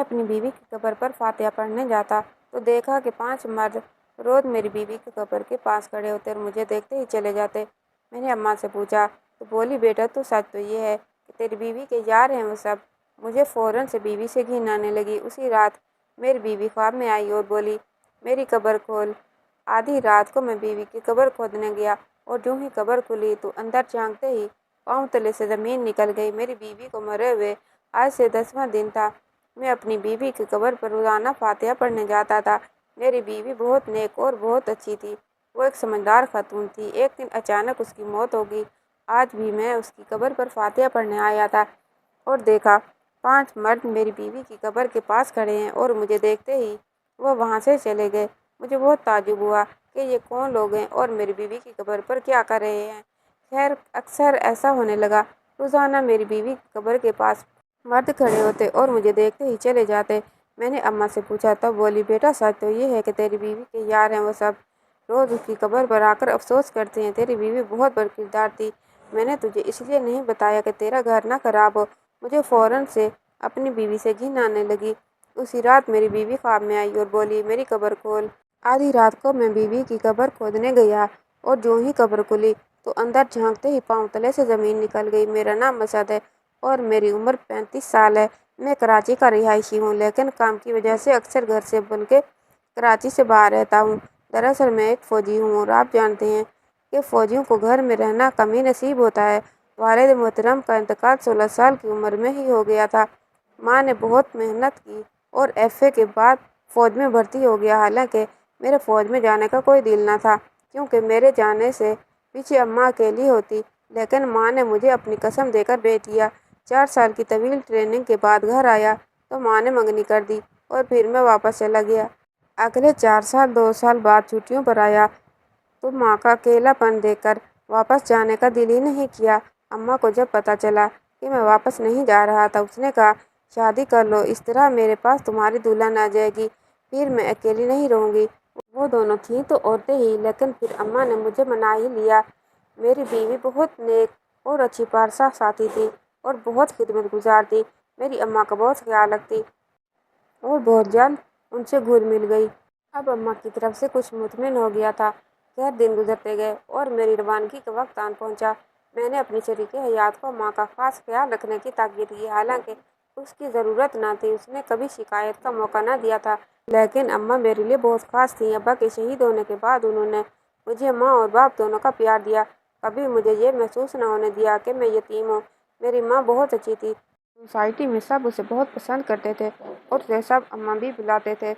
اپنی بیوی کی قبر پر فاتحہ پڑھنے جاتا تو دیکھا کہ 5 مرد روز میری بیوی کی قبر کے پاس کھڑے ہوتے اور مجھے دیکھتے ہی چلے جاتے۔ میں نے اماں سے پوچھا تو بولی بیٹا تو سچ تو یہ ہے کہ تیری بیوی کے یار ہیں وہ سب۔ مجھے فوراً سے بیوی سے گھن آنے لگی۔ اسی رات میری بیوی خواب میں آئی اور بولی میری قبر کھول۔ آدھی رات کو میں بیوی کی قبر کھودنے گیا اور جو ہی قبر کھلی تو اندر جھانکتے ہی پاؤں تلے سے زمین نکل گئی۔ میری بیوی کو مرے ہوئے آج سے 10واں دن تھا۔ میں اپنی بیوی کی قبر پر روزانہ فاتحہ پڑھنے جاتا تھا۔ میری بیوی بہت نیک اور بہت اچھی تھی۔ وہ ایک سمجھدار خاتون تھی۔ ایک دن اچانک اس کی موت ہو گئی۔ آج بھی میں اس کی قبر پر فاتحہ پڑھنے آیا تھا اور دیکھا 5 مرد میری بیوی کی قبر کے پاس کھڑے ہیں اور مجھے دیکھتے ہی وہ وہاں سے چلے گئے۔ مجھے بہت تعجب ہوا کہ یہ کون لوگ ہیں اور میری بیوی کی قبر پر کیا کر رہے ہیں۔ خیر اکثر ایسا ہونے لگا۔ روزانہ میری بیوی کی قبر کے پاس مرد کھڑے ہوتے اور مجھے دیکھتے ہی چلے جاتے۔ میں نے اماں سے پوچھا تب بولی بیٹا سچ تو یہ ہے کہ تیری بیوی کے یار ہیں وہ سب۔ روز اس کی قبر پر آ کر افسوس کرتے ہیں۔ تیری بیوی بہت برکردار تھی۔ میں نے تجھے اس لیے نہیں بتایا کہ تیرا گھر نہ خراب ہو۔ مجھے فوراً سے اپنی بیوی سے گھن آنے لگی۔ اسی رات میری بیوی خواب میں آئی اور بولی میری قبر کھول۔ آدھی رات کو میں بیوی کی قبر کھودنے گیا اور جو ہی قبر کھلی تو اندر جھانکتے ہی پاؤں تلے سے زمین نکل گئی۔ میرا نام مسعد ہے اور میری عمر 35 سال ہے۔ میں کراچی کا رہائشی ہوں لیکن کام کی وجہ سے اکثر گھر سے بلکہ کراچی سے باہر رہتا ہوں۔ دراصل میں ایک فوجی ہوں اور آپ جانتے ہیں کہ فوجیوں کو گھر میں رہنا کم ہی نصیب ہوتا ہے۔ والد محترم کا انتقال 16 سال کی عمر میں ہی ہو گیا تھا۔ ماں نے بہت محنت کی اور ایف.اے. کے بعد فوج میں بھرتی ہو گیا۔ حالانکہ میرے فوج میں جانے کا کوئی دل نہ تھا کیونکہ میرے جانے سے پیچھے اماں اکیلی ہوتی، لیکن ماں نے مجھے اپنی قسم دے کر بھیج دیا۔ 4 سال کی طویل ٹریننگ کے بعد گھر آیا تو ماں نے منگنی کر دی اور پھر میں واپس چلا گیا۔ اگلے 4 سال 2 سال بعد چھٹیوں پر آیا تو ماں کا اکیلا پن دیکھ کر واپس جانے کا دل ہی نہیں کیا۔ اماں کو جب پتہ چلا کہ میں واپس نہیں جا رہا تھا اس نے کہا شادی کر لو، اس طرح میرے پاس تمہاری دلہن آ جائے گی، پھر میں اکیلی نہیں رہوں گی۔ وہ دونوں تھیں تو عورتیں ہی، لیکن پھر اماں نے مجھے منا ہی لیا۔ میری بیوی بہت نیک اور اچھی پارسا ساتھی تھی اور بہت خدمت گزار تھی۔ میری اماں کا بہت خیال رکھتی اور بہت جلد ان سے گھل مل گئی۔ اب اماں کی طرف سے کچھ مطمئن ہو گیا تھا۔ خیر دن گزرتے گئے اور میری روانگی کا وقت آن پہنچا۔ میں نے اپنی شریک حیات کو ماں کا خاص خیال رکھنے کی تاکید کی، حالانکہ اس کی ضرورت نہ تھی۔ اس نے کبھی شکایت کا موقع نہ دیا تھا، لیکن اماں میرے لیے بہت خاص تھیں۔ ابا کے شہید ہونے کے بعد انہوں نے مجھے ماں اور باپ دونوں کا پیار دیا، کبھی مجھے یہ محسوس نہ ہونے دیا کہ میں یتیم ہوں۔ میری ماں بہت اچھی تھی۔ سوسائٹی میں سب اسے بہت پسند کرتے تھے اور اسے سب اماں بھی بلاتے تھے۔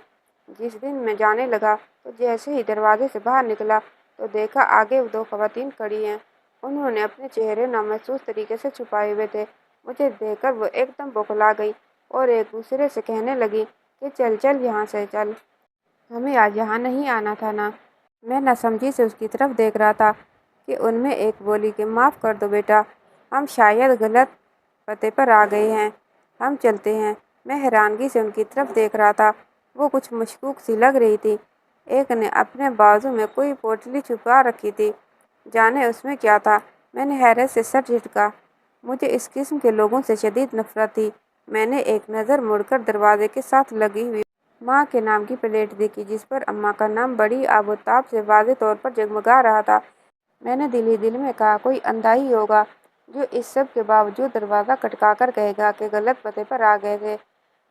جس دن میں جانے لگا تو جیسے ہی دروازے سے باہر نکلا تو دیکھا آگے 2 خواتین کھڑی ہیں۔ انہوں نے اپنے چہرے نامحسوس طریقے سے چھپائے ہوئے تھے۔ مجھے دیکھ کر وہ ایک دم بوکھلا گئی اور ایک دوسرے سے کہنے لگی کہ چل چل یہاں سے چل، ہمیں آج یہاں نہیں آنا تھا نا۔ میں ناسمجھی سے اس کی طرف دیکھ رہا تھا کہ ان میں ایک بولی کہ معاف کر دو بیٹا، ہم شاید غلط پتے پر آ گئے ہیں، ہم چلتے ہیں۔ میں حیرانگی سے ان کی طرف دیکھ رہا تھا۔ وہ کچھ مشکوک سی لگ رہی تھی۔ ایک نے اپنے بازو میں کوئی پوٹلی چھپا رکھی تھی، جانے اس میں کیا تھا۔ میں نے حیرت سے سر جھٹکا۔ مجھے اس قسم کے لوگوں سے شدید نفرت تھی۔ میں نے ایک نظر مڑ کر دروازے کے ساتھ لگی ہوئی ماں کے نام کی پلیٹ دیکھی جس پر اماں کا نام بڑی آب و تاب سے واضح طور پر جگمگا رہا تھا۔ میں نے دل ہی دل میں کہا کوئی اندھا ہی ہوگا جو اس سب کے باوجود دروازہ کھٹکا کر کہے گا کہ غلط پتے پر آ گئے تھے۔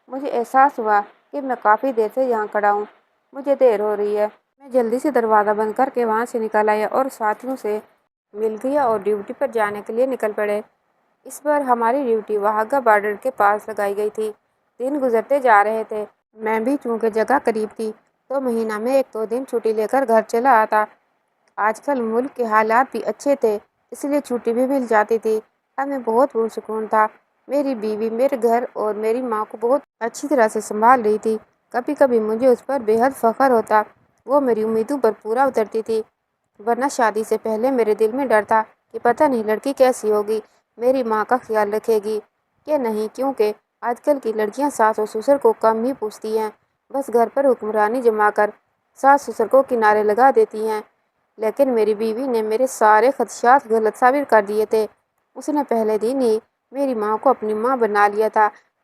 مجھے احساس ہوا کہ میں کافی دیر سے یہاں کھڑا ہوں، مجھے دیر ہو رہی ہے۔ میں جلدی سے دروازہ بند کر کے وہاں سے نکل آیا اور ساتھیوں سے مل گیا اور ڈیوٹی پر جانے کے لیے نکل پڑے۔ اس بار ہماری ڈیوٹی واہگہ بارڈر کے پاس لگائی گئی تھی۔ دن گزرتے جا رہے تھے۔ میں بھی چونکہ جگہ قریب تھی تو مہینہ میں 1-2 دن چھٹی لے کر گھر چلا آتا۔ آج کل ملک کے حالات بھی اچھے تھے اس لیے چھٹی بھی مل جاتی تھی۔ اب میں بہت پرسکون تھا۔ میری بیوی میرے گھر اور میری ماں کو بہت اچھی طرح سے سنبھال رہی تھی۔ کبھی کبھی مجھے اس پر بے حد فخر ہوتا۔ وہ میری امیدوں پر پورا اترتی تھی، ورنہ شادی سے پہلے میرے دل میں ڈر تھا کہ پتہ نہیں لڑکی کیسی ہوگی، میری ماں کا خیال رکھے گی کہ نہیں، کیونکہ آج کل کی لڑکیاں ساس و سسر کو کم ہی پوچھتی ہیں، بس گھر پر حکمرانی جما کر ساس سسر کو کنارے لگا دیتی ہیں۔ لیکن میری بیوی نے میرے سارے خدشات غلط ثابت کر دیے تھے۔ اس نے پہلے دن ہی میری ماں کو اپنی ماں بنا لیا تھا۔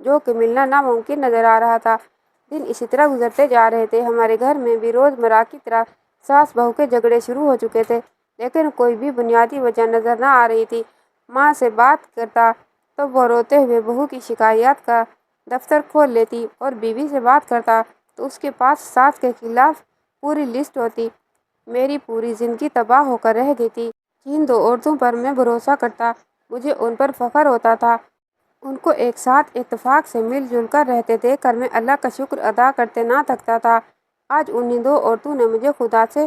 جو کہ ملنا ناممکن نظر آ رہا تھا۔ دن اسی طرح گزرتے جا رہے تھے۔ ہمارے گھر میں بھی روزمرہ کی طرح ساس بہو کے جھگڑے شروع ہو چکے تھے، لیکن کوئی بھی بنیادی وجہ نظر نہ آ رہی تھی۔ ماں سے بات کرتا تو وہ روتے ہوئے بہو کی شکایات کا دفتر کھول لیتی اور بیوی سے بات کرتا تو اس کے پاس ساس کے خلاف پوری لسٹ ہوتی۔ میری پوری زندگی تباہ ہو کر رہ دیتی۔ جن دو عورتوں پر میں بھروسہ کرتا، مجھے ان پر فخر ہوتا تھا۔ ان کو ایک ساتھ اتفاق سے مل جل کر رہتے دیکھ کر میں اللہ کا شکر ادا کرتے نہ تھکتا تھا۔ آج انہی دو عورتوں نے مجھے خدا سے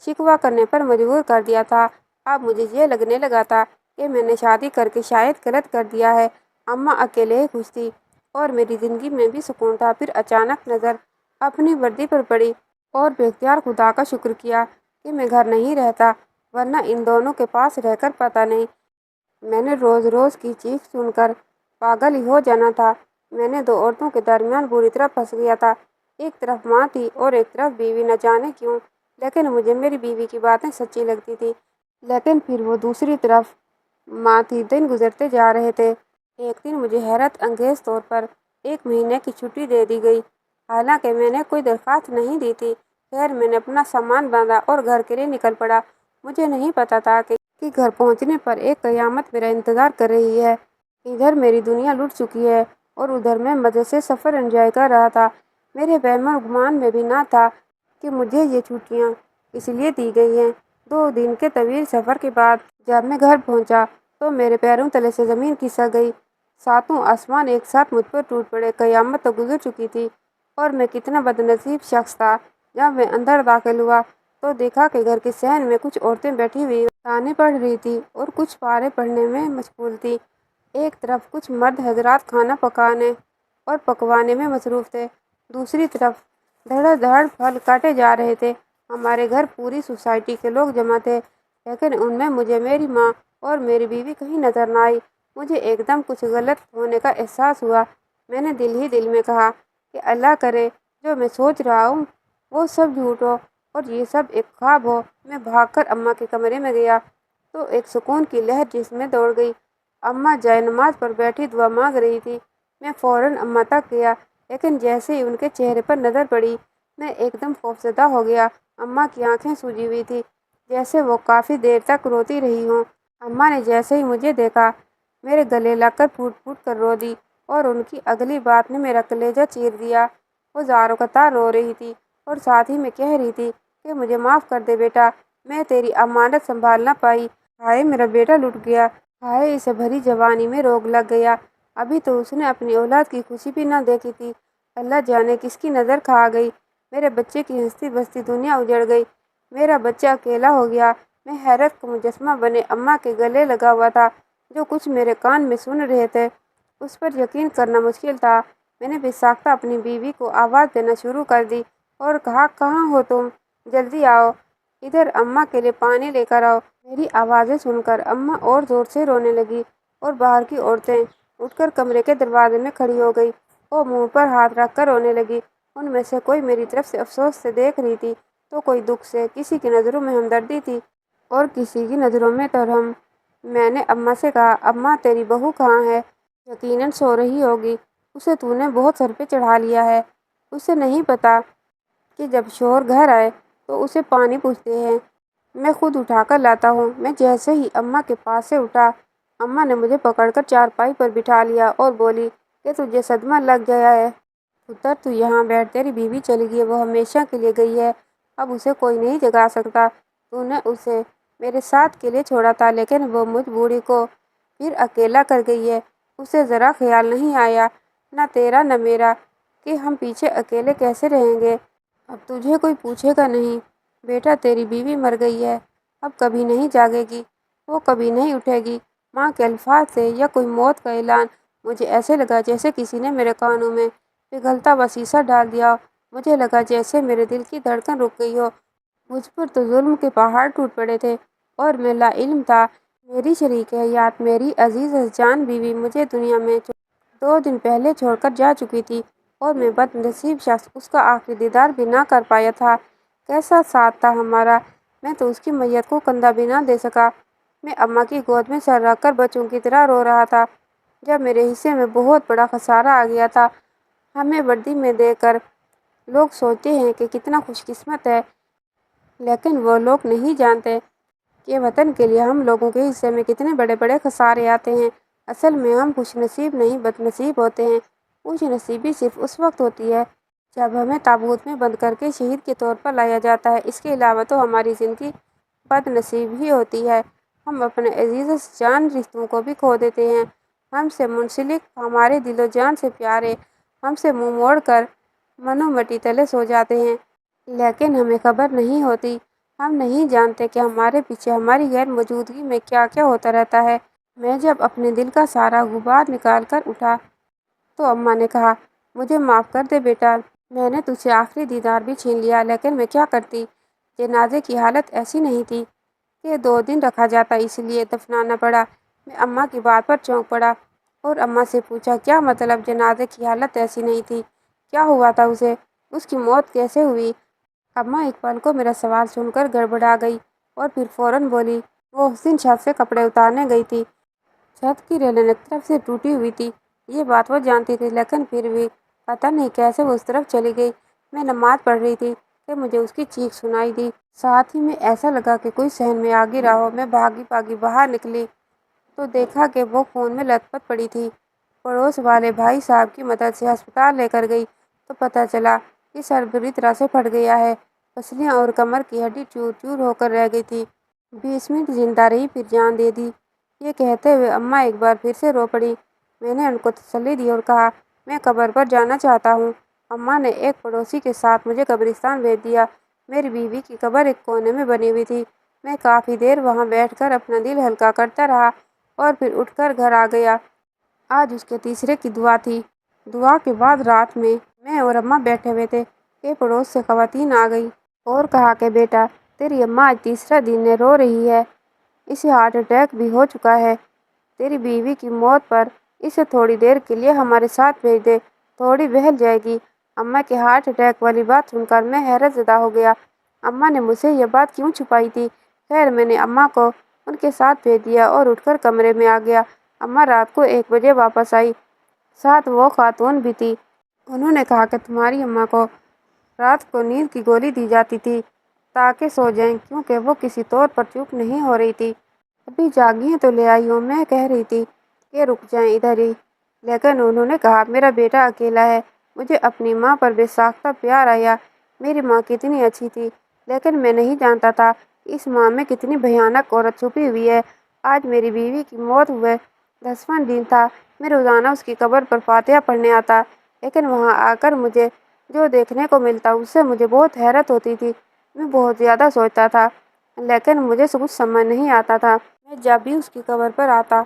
شکوہ کرنے پر مجبور کر دیا تھا۔ اب مجھے یہ لگنے لگا تھا کہ میں نے شادی کر کے شاید غلط کر دیا ہے۔ اماں اکیلے ہی خوش تھی اور میری زندگی میں بھی سکون تھا۔ پھر اچانک نظر اپنی وردی پر پڑی اور بے اختیار خدا کا شکر کیا کہ میں گھر نہیں رہتا، ورنہ ان دونوں کے پاس رہ کر پتہ نہیں میں نے روز روز کی چیخ سن کر پاگل ہی ہو جانا تھا۔ میں نے دو عورتوں کے درمیان بری طرح پھنس گیا تھا۔ ایک طرف ماں تھی اور ایک طرف بیوی۔ نہ جانے کیوں، لیکن مجھے میری بیوی کی باتیں سچی لگتی تھی، لیکن پھر وہ دوسری طرف ماں تھی۔ دن گزرتے جا رہے تھے۔ ایک دن مجھے حیرت انگیز طور پر 1 مہینے کی چھٹی دے دی گئی، حالانکہ میں نے کوئی درخواست نہیں دی تھی۔ خیر، میں نے اپنا سامان باندھا اور گھر کے لیے نکل پڑا۔ مجھے نہیں پتا تھا کہ گھر پہنچنے پر ایک قیامت میرا انتظار کر رہی ہے۔ ادھر میری دنیا لٹ چکی ہے اور ادھر میں مزے سے سفر انجوائے کر رہا تھا۔ میرے وہم و گمان میں بھی نہ تھا کہ مجھے یہ چھٹیاں اس لیے دی گئی ہیں۔ 2 دن کے طویل سفر کے بعد جب میں گھر پہنچا تو میرے پیروں تلے سے زمین کھسک گئی۔ ساتوں آسمان ایک ساتھ مجھ پر ٹوٹ پڑے۔ قیامت تو گزر چکی تھی اور میں کتنا بدنصیب شخص تھا۔ جب میں اندر داخل ہوا تو دیکھا کہ گھر کے صحن میں کچھ عورتیں بیٹھی ہوئی قرآن پڑھ رہی تھیں اور کچھ پارے پڑھنے میں مشغول تھیں۔ ایک طرف کچھ مرد حضرات کھانا پکانے اور پکوانے میں مصروف تھے، دوسری طرف دھڑ دھڑ پھل کاٹے جا رہے تھے۔ ہمارے گھر پوری سوسائٹی کے لوگ جمع تھے، لیکن ان میں مجھے میری ماں اور میری بیوی کہیں نظر نہ آئی۔ مجھے ایک دم کچھ غلط ہونے کا احساس ہوا۔ میں نے دل ہی دل میں کہا کہ اللہ کرے جو میں سوچ رہا ہوں وہ سب جھوٹ ہو اور یہ سب ایک خواب ہو۔ میں بھاگ کر اماں کے کمرے میں گیا تو ایک سکون کی لہر جسم میں دوڑ گئی۔ اماں جائے نماز پر بیٹھی دعا مانگ رہی تھی۔ میں فوراً اماں تک گیا، لیکن جیسے ہی ان کے چہرے پر نظر پڑی میں ایک دم خوفزدہ ہو گیا۔ اماں کی آنکھیں سوجی ہوئی تھیں، جیسے وہ کافی دیر تک روتی رہی ہوں۔ اماں نے جیسے ہی مجھے دیکھا میرے گلے لگ کر پھوٹ پھوٹ کر رو دی اور ان کی اگلی بات نے میرا کلیجہ چیر دیا۔ وہ زاروں قطار رو رہی تھی اور ساتھ ہی میں کہہ رہی تھی کہ مجھے معاف کر دے بیٹا، میں تیری امانت سنبھال نہ پائی۔ ہائے میرا بیٹا لٹ گیا، ہائے اسے بھری جوانی میں روگ لگ گیا، ابھی تو اس نے اپنی اولاد کی خوشی بھی نہ دیکھی تھی، اللہ جانے کس کی نظر کھا گئی۔ میرے بچے کی ہنستی بستی دنیا اجڑ گئی، میرا بچہ اکیلا ہو گیا۔ میں حیرت کا مجسمہ بنے اماں کے گلے لگا ہوا تھا، جو کچھ میرے کان میں سن رہے تھے اس پر یقین کرنا مشکل تھا۔ میں نے بے ساختہ اپنی بیوی کو آواز دینا شروع کر دی اور کہا، کہاں ہو تم؟ جلدی آؤ، ادھر اماں کے لیے پانی لے کر آؤ۔ میری آوازیں سن کر اماں اور زور سے رونے لگی اور باہر کی عورتیں اٹھ کر کمرے کے دروازے میں کھڑی ہو گئی اور منہ پر ہاتھ رکھ کر رونے لگی۔ ان میں سے کوئی میری طرف سے افسوس سے دیکھ رہی تھی تو کوئی دکھ سے، کسی کی نظروں میں ہمدردی تھی اور کسی کی نظروں میں ترحم۔ میں نے اماں سے کہا، اماں تیری بہو کہاں ہے؟ یقیناً سو رہی ہوگی، اسے تو نے بہت سر پہ چڑھا لیا ہے۔ اسے نہیں پتا کہ جب شوہر گھر آئے تو اسے پانی پوچھتے ہیں، میں خود اٹھا کر لاتا ہوں۔ میں جیسے ہی اماں کے پاس سے اٹھا، اماں نے مجھے پکڑ کر چارپائی پر بٹھا لیا اور بولی کہ تجھے صدمہ لگ گیا ہے، پتر تو یہاں بیٹھ، تیری بیوی چلی گئی، وہ ہمیشہ کے لیے گئی ہے، اب اسے کوئی نہیں جگا سکتا۔ تو نے اسے میرے ساتھ کے لیے چھوڑا تھا، لیکن وہ مجھ بوڑھی کو پھر اکیلا کر گئی ہے۔ اسے ذرا خیال نہیں آیا، نہ تیرا نہ میرا، کہ ہم پیچھے اکیلے کیسے رہیں گے۔ اب تجھے کوئی پوچھے گا نہیں بیٹا، تیری بیوی مر گئی ہے، اب کبھی نہیں جاگے گی، وہ کبھی نہیں اٹھے گی۔ ماں کے الفاظ سے یا کوئی موت کا اعلان، مجھے ایسے لگا جیسے کسی نے میرے کانوں میں پگھلتا ہوا شیشہ ڈال دیا ہو۔ مجھے لگا جیسے میرے دل کی دھڑکن رک گئی ہو۔ مجھ پر تو ظلم کے پہاڑ ٹوٹ پڑے تھے اور میں لا علم تھا۔ میری شریک حیات، میری عزیز جان بیوی مجھے دنیا میں 2 دن پہلے چھوڑ کر جا چکی تھی اور میں بد نصیب شخص اس کا آخری دیدار بھی نہ کر پایا تھا۔ کیسا ساتھ تھا ہمارا، میں تو اس کی میت کو کندھا بھی نہ دے سکا۔ میں اماں کی گود میں سر رکھ کر بچوں کی طرح رو رہا تھا، جب میرے حصے میں بہت بڑا خسارہ آ گیا تھا۔ ہمیں وردی میں دیکھ کر لوگ سوچتے ہیں کہ کتنا خوش قسمت ہے، لیکن وہ لوگ نہیں جانتے کہ وطن کے لیے ہم لوگوں کے حصے میں کتنے بڑے بڑے خسارے آتے ہیں۔ اصل میں ہم خوش نصیب نہیں بد نصیب ہوتے ہیں۔ خوش نصیبی صرف اس وقت ہوتی ہے جب ہمیں تابوت میں بند کر کے شہید کے طور پر لایا جاتا ہے۔ اس کے علاوہ تو ہماری زندگی بد نصیب ہی ہوتی ہے۔ ہم اپنے عزیز جان رشتوں کو بھی کھو دیتے ہیں۔ ہم سے منسلک، ہمارے دل و جان سے پیارے ہم سے منہ موڑ کر منو مٹی تلے سو جاتے ہیں، لیکن ہمیں خبر نہیں ہوتی۔ ہم نہیں جانتے کہ ہمارے پیچھے ہماری غیر موجودگی میں کیا کیا ہوتا رہتا ہے۔ میں جب اپنے دل کا سارا غبار نکال کر اٹھا تو اماں نے کہا، مجھے معاف کر دے بیٹا، میں نے تجھ سے آخری دیدار بھی چھین لیا، لیکن میں کیا کرتی؟ جنازے کی حالت ایسی نہیں تھی کہ 2 دن رکھا جاتا، اس لیے دفنانا پڑا۔ میں اماں کی بات پر چونک پڑا اور اماں سے پوچھا، کیا مطلب جنازے کی حالت ایسی نہیں تھی؟ کیا ہوا تھا اسے؟ اس کی موت کیسے ہوئی؟ اماں ایک پل کو میرا سوال سن کر گڑبڑا گئی اور پھر فوراً بولی، وہ اس دن چھت سے کپڑے اتارنے گئی تھی۔ چھت کی ریلیں ایک طرف سے ٹوٹی ہوئی تھی۔ یہ بات وہ جانتی تھی، لیکن پھر بھی پتہ نہیں کیسے وہ اس طرف چلی گئی۔ میں نماز پڑھ رہی تھی کہ مجھے اس کی چیخ سنائی دی۔ ساتھ ہی میں ایسا لگا کہ کوئی صحن میں آ گرا ہو۔ میں بھاگی بھاگی باہر نکلی تو دیکھا کہ وہ خون میں لت پت پڑی تھی۔ پڑوس والے بھائی صاحب کی مدد سے ہسپتال لے کر گئی تو پتہ چلا کہ سر بری طرح سے پھٹ گیا ہے۔ پسلیاں اور کمر کی ہڈی چور چور ہو کر رہ گئی تھی۔ 20 منٹ زندہ رہی پھر جان دے دی۔ یہ کہتے ہوئے اماں ایک بار پھر سے رو پڑی۔ میں نے ان کو تسلی دی اور کہا، میں قبر پر جانا چاہتا ہوں۔ اماں نے ایک پڑوسی کے ساتھ مجھے قبرستان بھیج دیا۔ میری بیوی کی قبر ایک کونے میں بنی ہوئی تھی۔ میں کافی دیر وہاں بیٹھ کر اپنا دل ہلکا کرتا رہا اور پھر اٹھ کر گھر آ گیا۔ آج اس کے تیسرے کی دعا تھی۔ دعا کے بعد رات میں اور اماں بیٹھے ہوئے تھے کہ پڑوس سے خواتین آ گئی اور کہا کہ بیٹا، تیری اماں آج تیسرا دن رو رہی ہے، اسے ہارٹ اٹیک بھی ہو چکا ہے۔ تیری بیوی کی موت پر اسے تھوڑی دیر کے لیے ہمارے ساتھ بھیج دے، تھوڑی بہل جائے گی۔ اماں کے ہارٹ اٹیک والی بات سن کر میں حیرت زدہ ہو گیا۔ اماں نے مجھ سے یہ بات کیوں چھپائی تھی؟ خیر، میں نے اماں کو ان کے ساتھ بھیج دیا اور اٹھ کر کمرے میں آ گیا۔ اماں رات کو 1 بجے واپس آئی، ساتھ وہ خاتون بھی تھی۔ انہوں نے کہا کہ تمہاری اماں کو رات کو نیند کی گولی دی جاتی تھی تاکہ سو جائیں، کیونکہ وہ کسی طور پر چپ نہیں ہو رہی تھی۔ ابھی جاگی ہیں تو لے آئی ہوں۔ میں کہہ رہی تھی کہ رک جائیں ادھر ہی، لیکن انہوں نے کہا، میرا بیٹا اکیلا ہے۔ مجھے اپنی ماں پر بے ساختہ پیار آیا۔ میری ماں کتنی اچھی تھی، لیکن میں نہیں جانتا تھا کہ اس ماں میں کتنی بھیانک عورت چھپی ہوئی ہے۔ آج میری بیوی کی موت ہوئے 10واں دن تھا۔ میں روزانہ اس کی قبر پر فاتحہ پڑھنے آتا، لیکن وہاں آ کر مجھے جو دیکھنے کو ملتا اس سے مجھے بہت حیرت ہوتی تھی۔ میں بہت زیادہ سوچتا تھا، لیکن مجھے کچھ سمجھ نہیں آتا تھا۔ میں جب بھی اس کی قبر پر آتا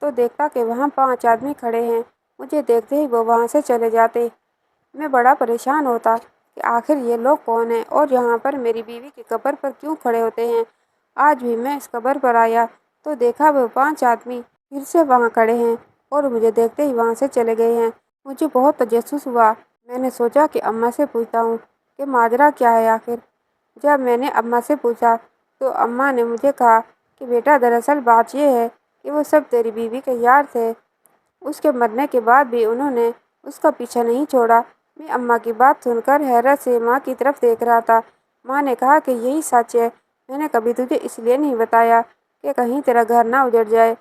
تو دیکھتا کہ وہاں 5 آدمی کھڑے ہیں۔ مجھے دیکھتے ہی وہ وہاں سے چلے جاتے۔ میں بڑا پریشان ہوتا کہ آخر یہ لوگ کون ہیں اور یہاں پر میری بیوی کی قبر پر کیوں کھڑے ہوتے ہیں۔ آج بھی میں اس قبر پر آیا تو دیکھا وہ 5 آدمی پھر سے وہاں کھڑے ہیں اور مجھے دیکھتے ہی وہاں سے چلے گئے ہیں۔ مجھے بہت تجسس ہوا۔ میں نے سوچا کہ اماں سے پوچھتا ہوں کہ ماجرا کیا ہے آخر۔ جب میں نے اماں سے پوچھا تو اماں نے مجھے کہا کہ بیٹا، دراصل بات یہ ہے کہ وہ سب تیری بیوی کے یار تھے۔ اس کے مرنے کے بعد بھی انہوں نے اس کا پیچھا نہیں چھوڑا۔ میں اماں کی بات سن کر حیرت سے ماں کی طرف دیکھ رہا تھا۔ ماں نے کہا کہ یہی سچ ہے۔ میں نے کبھی تجھے اس لیے نہیں بتایا کہ کہیں تیرا گھر نہ اجڑ جائے،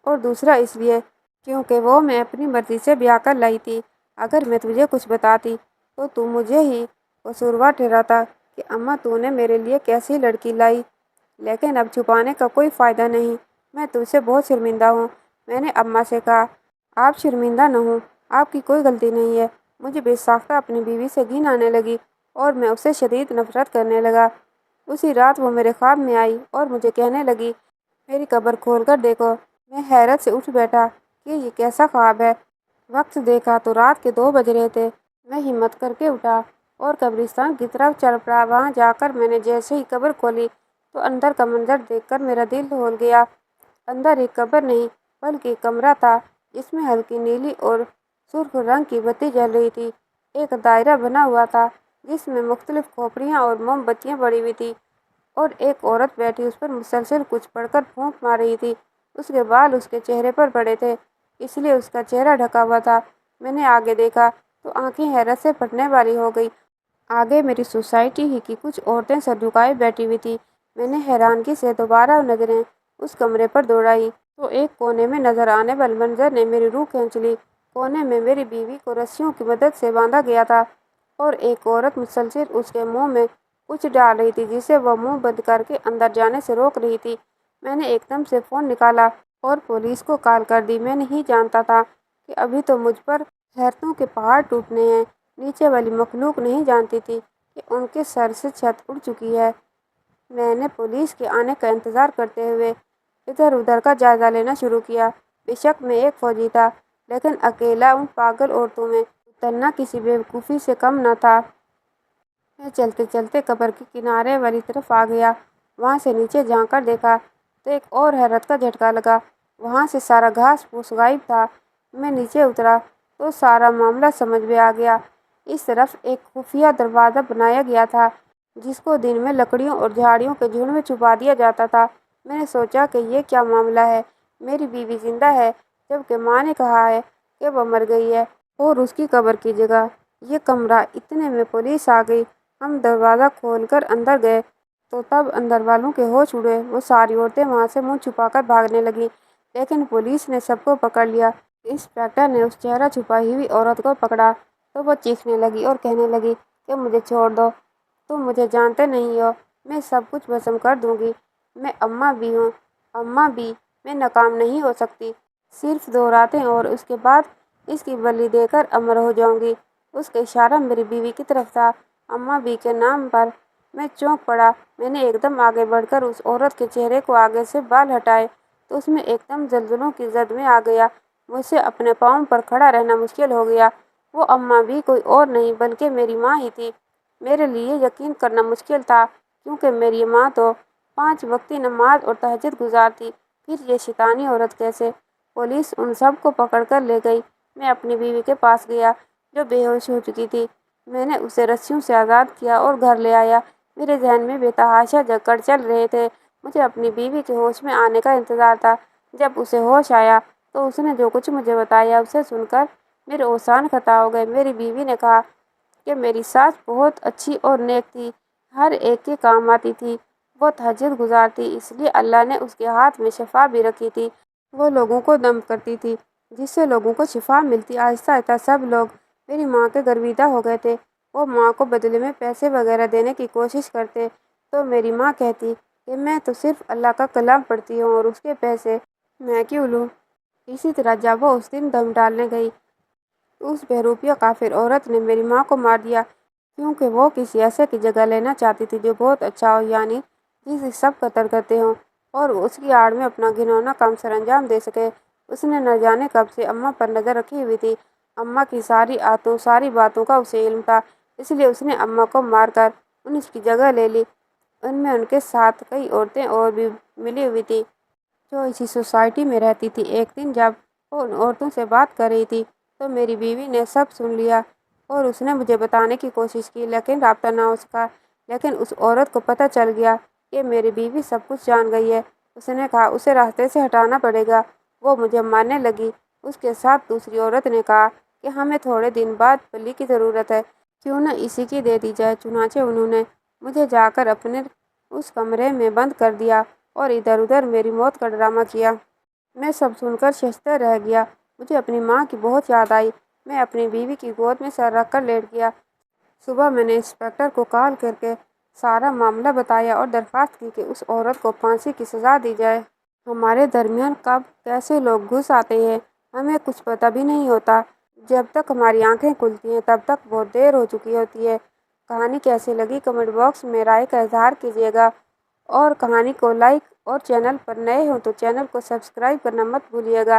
اور دوسرا اس لیے کیونکہ وہ میں اپنی مرضی سے بیاہ کر لائی تھی۔ اگر میں تجھے کچھ بتاتی تو مجھے ہی قصوروار ٹھہراتا کہ اماں تو نے میرے لیے کیسی لڑکی لائی، لیکن اب چھپانے کا کوئی فائدہ نہیں۔ میں تجھ سے بہت شرمندہ ہوں۔ میں نے اماں سے کہا، آپ شرمندہ نہ ہوں، آپ کی کوئی غلطی نہیں ہے۔ مجھے بے ساختہ اپنی بیوی سے گھن آنے لگی اور میں اس سے شدید نفرت کرنے لگا۔ اسی رات وہ میرے خواب میں آئی اور مجھے کہنے لگی، میری قبر کھول کر دیکھو۔ میں حیرت سے اٹھ بیٹھا کہ یہ کیسا خواب ہے۔ وقت دیکھا تو رات کے 2 بج رہے تھے۔ میں ہمت کر کے اٹھا اور قبرستان کی طرف چل پڑا۔ وہاں جا کر میں نے جیسے ہی قبر کھولی تو اندر کا منظر دیکھ کر میرا دل ڈول گیا۔ اندر ایک قبر نہیں بلکہ ایک کمرہ تھا، جس میں ہلکی نیلی اور سرخ رنگ کی بتی جل رہی تھی۔ ایک دائرہ بنا ہوا تھا جس میں مختلف کھوپڑیاں اور موم بتیاں پڑی ہوئی تھیں، اور ایک عورت بیٹھی اس پر مسلسل کچھ پڑھ کر پھونک مار رہی تھی۔ اس کے بال اس کے چہرے پر پڑے تھے۔ اس لیے اس کا چہرہ ڈھکا ہوا تھا۔ میں نے آگے دیکھا تو آنکھیں حیرت سے پھٹنے والی ہو گئی۔ آگے میری سوسائٹی ہی کی کچھ عورتیں سر جھکائے بیٹھی ہوئی تھیں۔ میں نے حیرانگی سے دوبارہ نظریں اس کمرے پر دوڑائی تو ایک کونے میں نظر آنے والے منظر نے میری روح کھینچ لی۔ کونے میں میری بیوی کو رسیوں کی مدد سے باندھا گیا تھا اور ایک عورت مسلسل اس کے منہ میں کچھ ڈال رہی تھی جسے وہ منہ بند کر کے اندر جانے سے روک رہی تھی۔ میں نے ایک دم سے فون نکالا اور پولیس کو کال کر دی۔ میں نہیں جانتا تھا کہ ابھی تو مجھ پر حیرتوں کے پہاڑ ٹوٹنے ہیں۔ نیچے والی مخلوق نہیں جانتی تھی کہ ان کے سر سے چھت اڑ چکی ہے۔ میں نے پولیس کے آنے کا انتظار کرتے ہوئے ادھر ادھر کا جائزہ لینا شروع کیا۔ بے شک میں ایک فوجی تھا، لیکن اکیلا ان پاگل عورتوں میں اترنا کسی بیوقوفی سے کم نہ تھا۔ میں چلتے چلتے قبر کے کنارے والی طرف آ گیا۔ وہاں سے نیچے جھانک کر دیکھا تو ایک اور حیرت کا جھٹکا لگا۔ وہاں سے سارا گھاس پھوس غائب تھا۔ میں نیچے اترا تو سارا معاملہ سمجھ میں آ گیا۔ اس طرف ایک خفیہ دروازہ بنایا گیا تھا جس کو دن میں لکڑیوں اور جھاڑیوں کے جھنڈ میں چھپا دیا جاتا تھا۔ میں نے سوچا کہ یہ کیا معاملہ ہے؟ میری بیوی زندہ ہے جبکہ ماں نے کہا ہے کہ وہ مر گئی ہے اور اس کی قبر کی جگہ یہ کمرہ۔ اتنے میں پولیس آ گئی۔ ہم دروازہ کھول کر اندر گئے تو تب اندر والوں کے ہوش اڑے۔ وہ ساری عورتیں وہاں سے منہ چھپا کر بھاگنے لگیں، لیکن پولیس نے سب کو پکڑ لیا۔ انسپکٹر نے اس چہرہ چھپائی ہوئی عورت کو پکڑا تو وہ چیخنے لگی اور کہنے لگی کہ مجھے چھوڑ دو، تم مجھے جانتے نہیں ہو، میں سب کچھ بھسم کر دوں گی۔ میں اماں بھی ہوں، اماں بھی، میں ناکام نہیں ہو سکتی۔ صرف 2 راتیں اور اس کے بعد اس کی بلی دے کر امر ہو جاؤں گی۔ اس کا اشارہ میری بیوی کی طرف تھا۔ اماں بھی کے نام پر میں چونک پڑا۔ میں نے ایک دم آگے بڑھ کر اس عورت کے چہرے کو آگے سے بال ہٹائے تو اس میں ایک دم زلزلوں کی زد میں آ گیا۔ مجھ سے اپنے پاؤں پر کھڑا رہنا مشکل ہو گیا۔ وہ اماں بھی کوئی اور نہیں بلکہ میری ماں ہی تھی۔ میرے لیے یقین کرنا مشکل تھا کیونکہ میری ماں تو 5 وقتی نماز اور تہجد گزار تھی۔ پھر یہ شیطانی عورت کیسے؟ پولیس ان سب کو پکڑ کر لے گئی۔ میں اپنی بیوی کے پاس گیا جو بے ہوش ہو چکی تھی۔ میں نے اسے رسیوں سے آزاد کیا اور گھر لے آیا۔ میرے ذہن میں بے تحاشا جھکڑ چل رہے تھے۔ مجھے اپنی بیوی کے ہوش میں آنے کا انتظار تھا۔ جب اسے ہوش آیا تو اس نے جو کچھ مجھے بتایا اسے سن کر میرے اوزان خطا ہو گئے۔ میری بیوی نے کہا کہ میری ساس بہت اچھی اور نیک تھی، ہر ایک کے کام آتی تھی۔ وہ تہجد گزار تھی، اس لیے اللہ نے اس کے ہاتھ میں شفا بھی رکھی تھی۔ وہ لوگوں کو دم کرتی تھی جس سے لوگوں کو شفا ملتی۔ آہستہ آہستہ سب لوگ میری ماں کے گرویدہ ہو گئے تھے۔ وہ ماں کو بدلے میں پیسے وغیرہ دینے کی کوشش کرتے تو میری ماں کہتی کہ میں تو صرف اللہ کا کلام پڑھتی ہوں اور اس کے پیسے میں کیوں لوں۔ اسی طرح جب وہ اس دن دم ڈالنے گئی تو اس بہروپیہ کافر عورت نے میری ماں کو مار دیا کیونکہ وہ کسی ایسے کی جگہ لینا چاہتی تھی جو بہت اچھا ہو، یعنی جسے سب قتل کرتے ہوں اور اس کی آڑ میں اپنا گھناؤنا کام سر انجام دے سکے۔ اس نے نہ جانے کب سے اماں پر نظر رکھی ہوئی تھی۔ اماں کی ساری آتوں ساری باتوں کا اسے علم تھا، اس لیے اس نے اماں کو مار کر ان کی جگہ لے لی۔ ان میں ان کے ساتھ کئی عورتیں اور بھی ملی ہوئی تھیں جو اسی سوسائٹی میں رہتی تھی۔ ایک دن جب وہ ان عورتوں سے بات کر رہی تھی تو میری بیوی نے سب سن لیا اور اس نے مجھے بتانے کی کوشش کی لیکن رابطہ نہ ہو سکا۔ لیکن اس عورت کو پتہ چل گیا کہ میری بیوی سب کچھ جان گئی ہے۔ اس نے کہا اسے راستے سے ہٹانا پڑے گا۔ وہ مجھے مارنے لگی۔ اس کے ساتھ دوسری عورت نے کہا کہ ہمیں تھوڑے دن بعد بلی کی ضرورت ہے، کیوں نہ اسی کی دے دی جائے۔ چنانچہ انہوں نے مجھے جا کر اپنے اس کمرے میں بند کر دیا اور ادھر ادھر میری موت کا ڈرامہ کیا۔ میں سب سن کر ششدر رہ گیا۔ مجھے اپنی ماں کی بہت یاد آئی۔ میں اپنی بیوی کی گود میں سر رکھ کر لیٹ گیا۔ صبح میں نے انسپکٹر کو کال کر کے سارا معاملہ بتایا اور درخواست کی کہ اس عورت کو پھانسی کی سزا دی جائے۔ ہمارے درمیان کب کیسے لوگ گھس آتے ہیں ہمیں کچھ پتہ بھی نہیں ہوتا۔ جب تک ہماری آنکھیں کھلتی ہیں تب تک بہت دیر ہو چکی ہوتی ہے۔ کہانی کیسی لگی کمنٹ باکس میں رائے کا اظہار کیجیے گا اور کہانی کو لائک اور چینل پر نئے ہوں تو چینل کو سبسکرائب کرنا مت بھولیے گا۔